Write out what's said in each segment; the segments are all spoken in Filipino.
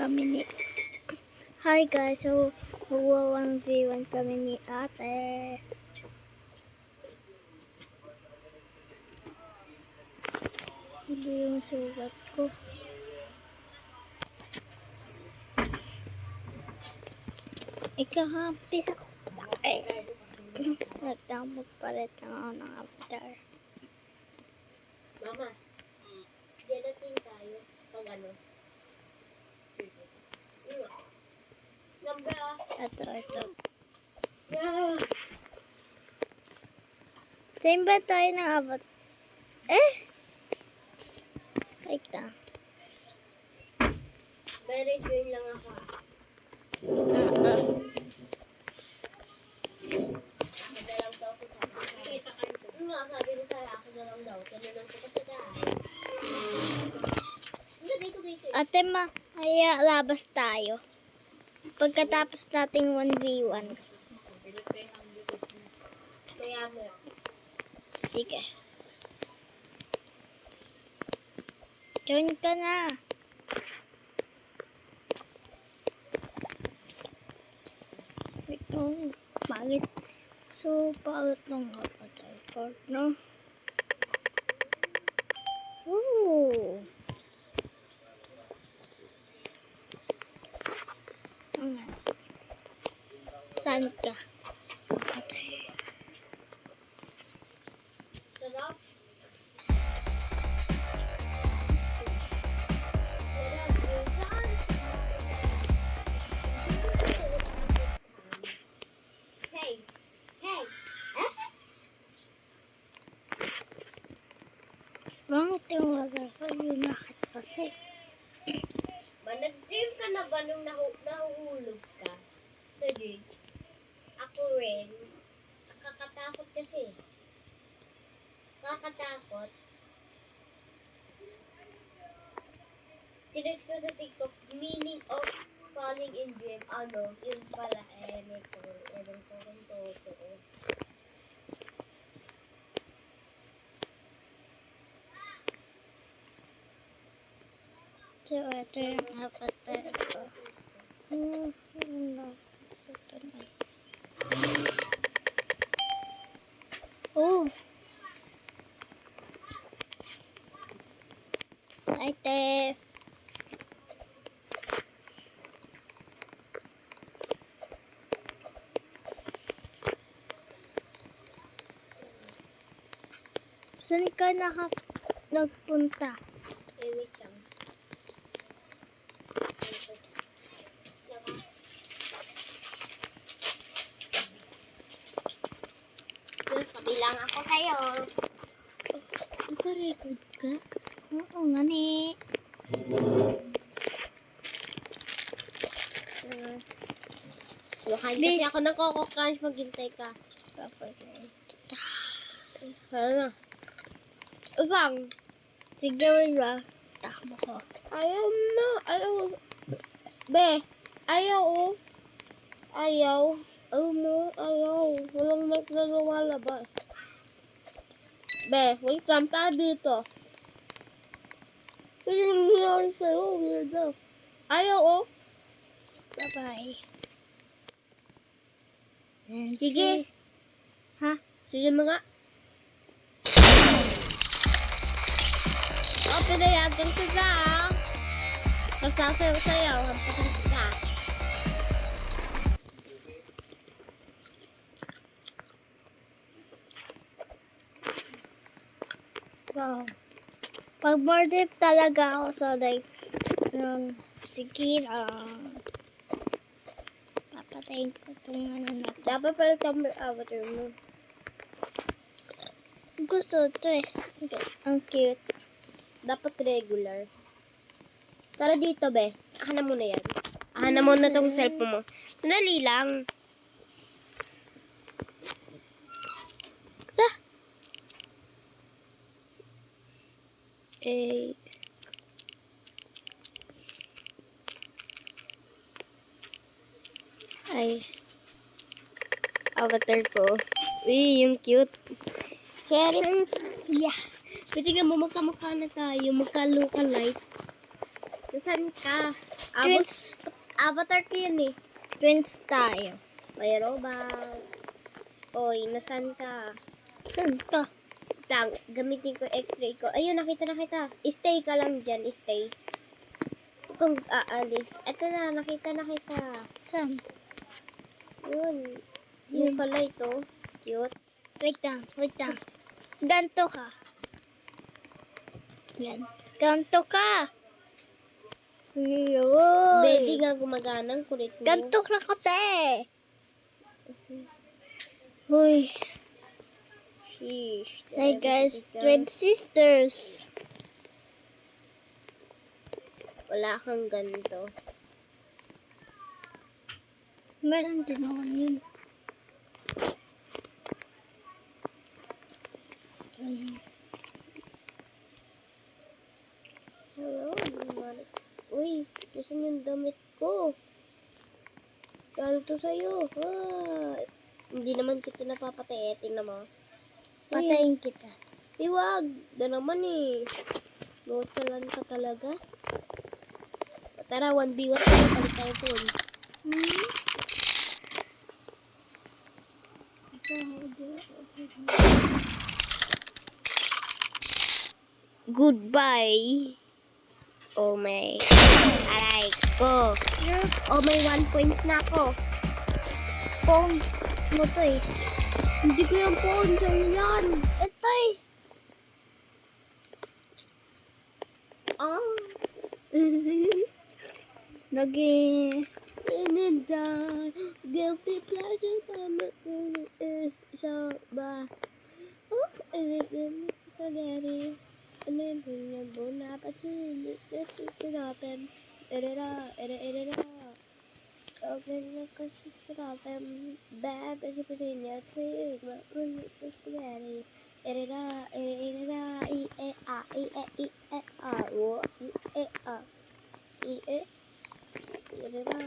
kami ni... Hi guys, so magwa 1v1 kami ni ate. Hindi yung sugat ko. Ikahampis ako. Nagdamog palit ng ako ng avatar. Mama, gelatin tayo pag ano. Number Ito. Yeah. Same ba tayo ng avatar? Wait na. Very good lang ako. Madalang daw ko sa akin. Nga, sabi ko sa akin na lang daw. Tinanong ko pa sa dahil. Dito. Ate ma, kaya labas tayo. Pagkatapos nating 1v1. Kaya mo. Sige. Join ka na. Ito, pangit. So, pangit ng avatar part, no? Ooh. Saan ka? Avatar. Sarap. Hey. Pangit yung waterfall yun lahat kasi. Nag-dream ka na ba nung nahuhulog ka? Sa dream? Ako rin. Nakakatakot kasi. Nakakatakot. Sinerch ko sa TikTok, meaning of falling in dream. Ano? Yun pala, ewan ko kung totoo. So, ito yung avatar ko. Ito na. Oh! Ate! Saan ka nagpunta? Wait lang. Kabilang ako sa'yo. Naka-record ka? Oo nga ni. Lukain kasi ako ng Coco Crunch, maghintay ka. Papagayin kita. Ano? Ugang. Sige, wait lang. Takbo ko. Ayaw na. Ayaw. Be. Ayaw. Ayaw. Ayaw. Walang mic na lumalabas. Be, wait lang. Tayo dito. Ano yung nangyayari sa'yo? Weirdo. Ayaw, oh. Bye-bye. Sige. Ha? Sige mga. Oh, pinayagan ko ka, ah. Magsasayaw-sayaw. Hampasin ka. Wow. Pag more deep talaga ako, so like, sige lang. Papatayin ko itong ano na to. Dapat pala tumble avatar mo. Gusto ito eh. Ang cute. Dapat regular. Tara dito, be. Ahan na muna yan. Ahan na muna tong cellphone mo. Sandali lang. Ay. Avatar ko. Uy, yung cute. Kaya rin. Yeah. Tingnan mo, magkamukha na tayo. Magka-lookalike. Nasaan ka? Twins. Avatar ko yun eh. Twins tayo. May robot. Oy, nasan ka? Saan ka? Lang, gamitin ko x-ray ko. Ayun, nakita. Stay ka lang dyan, stay. Kung aalis. Eto na, nakita. Saan? Yun. Yung pala ito. Cute. Wait lang. Ganto ka. Yan. Ganto ka. Baby nga gumagana, ang kulit mo. Ganto ka kasi. Uy. Sheesh. Hey guys, twin sisters. Wala kang ganito. Meron din naman yun. Hello, uy, nasan yung damit ko? Kalo to sa'yo. Ah, hindi naman kita napapatay. Tingnan mo. Patayin kita. Iwag. Da naman eh. Botalan ka talaga. Tara, 1v1 tayo. Palit tayo phone. Goodbye. Oh my. Aray ko. Oh, may 1 points na ako. Phone mo to eh. Hindi ko yung phone. Sa'yo yan. Ito eh. Ah. Naging... Sinundan. Guilty pleasure. Isa ba? Oh, everything. Spaghetti. And then yung bona pati. Sinapin. Erera. Open the kasi sinapin. Bad. Kasi pati niya. Spaghetti. Erera. I-e-a. Wo. I-e-a. I-e. Erera.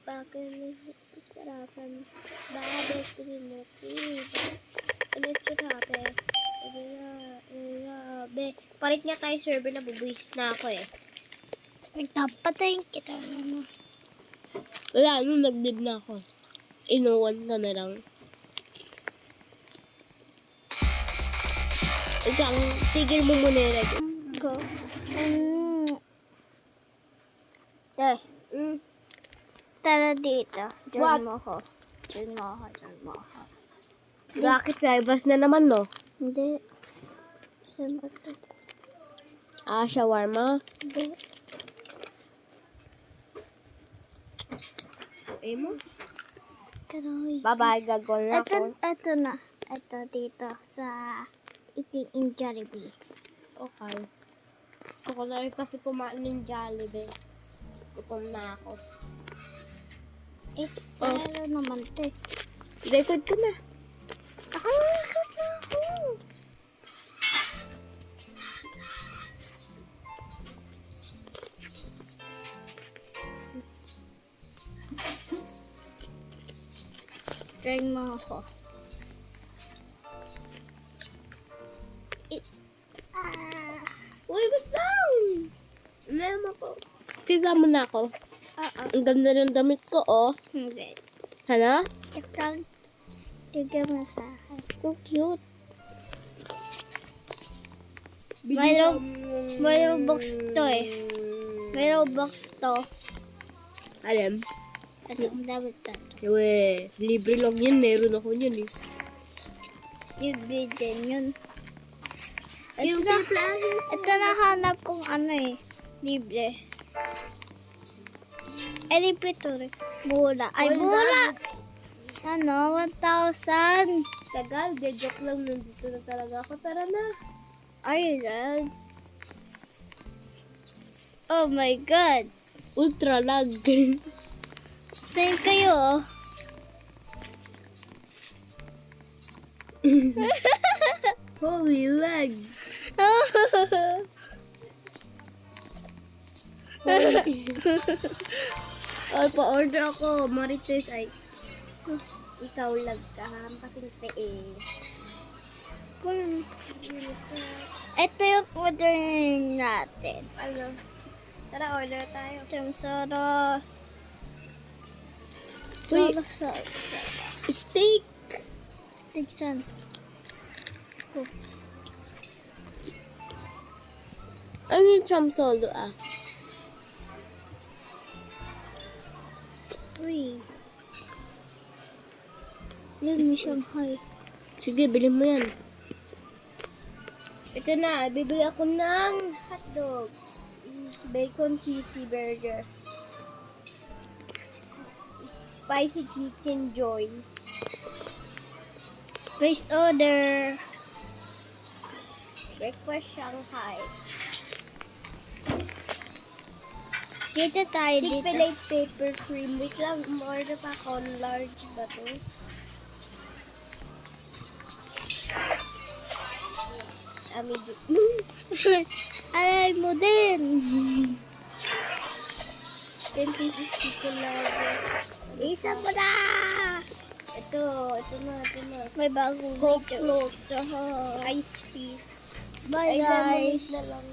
Bakit sinapin. Bad. Kasi pati niya. Ano ito tape? Be, palit nga tayo server na bubuisit na ako eh. Patayin kita. Wala, nag-live na ako. Inuwan ka na lang. Ikaw, tigil mo muna yung reg. Go. Tara dito. What? Diyan mo ko. Rocket Rivals na naman, no? Hindi. Saan ba ito? Ah, shawarma. Hindi. Eh mo? Karoy. Bye-bye, gagol na ako. Ito na. Ito dito sa eating in Jollibee. Okay. Ako na rin kasi kumain ng Jollibee. Gutom na ako. Salo naman ito eh. Record ko na. Nakalagot na ako. Try mo ako. Uy, wait lang! Ano ako? Tignan mo na ako. Ang ganda ng damit ko, oh. Hindi. Hala? Ikaw, tignan mo sa akin. So cute. May Robux to eh. May Robux to. Alam? Ito, ang damit to. Uwe, libre lang yan. Meron ako yun eh. Libre din yun. Yung Ito nahanap kong ano eh. Libre. Libre to rin. Mura. Ay, mura! Ano? 1,000. Tagal, de joke lang. Nandito na talaga ako. Tara na. Ayun. Oh my God. Ultra lag. Saan kayo? Holy lag. Ay, pa-order ako. Marites ay. Ikaw lag ka. Kasing te eh. Ito yung orderin natin. Ano? Tara, order tayo. Solo. Uy. Solo. Steak! Steak san? Oh. Ano yung chum solo ah? Uy. Let me Shanghai. Sige, bilhin mo yan. Ito na, bibili ako ng hotdog. Bacon cheesy burger. Spicy chicken joy. Place order. Breakfast Shanghai. Dito tayo dito. Chick-fil-A paper cream. Wait lang, order pa ako. Large ba to? Alay mo din. 10 pieces chicken nugget. Isa mo na. Ito na. May bagong Coke video. float. Iced tea. Bye Ay, lemonade guys. na lang.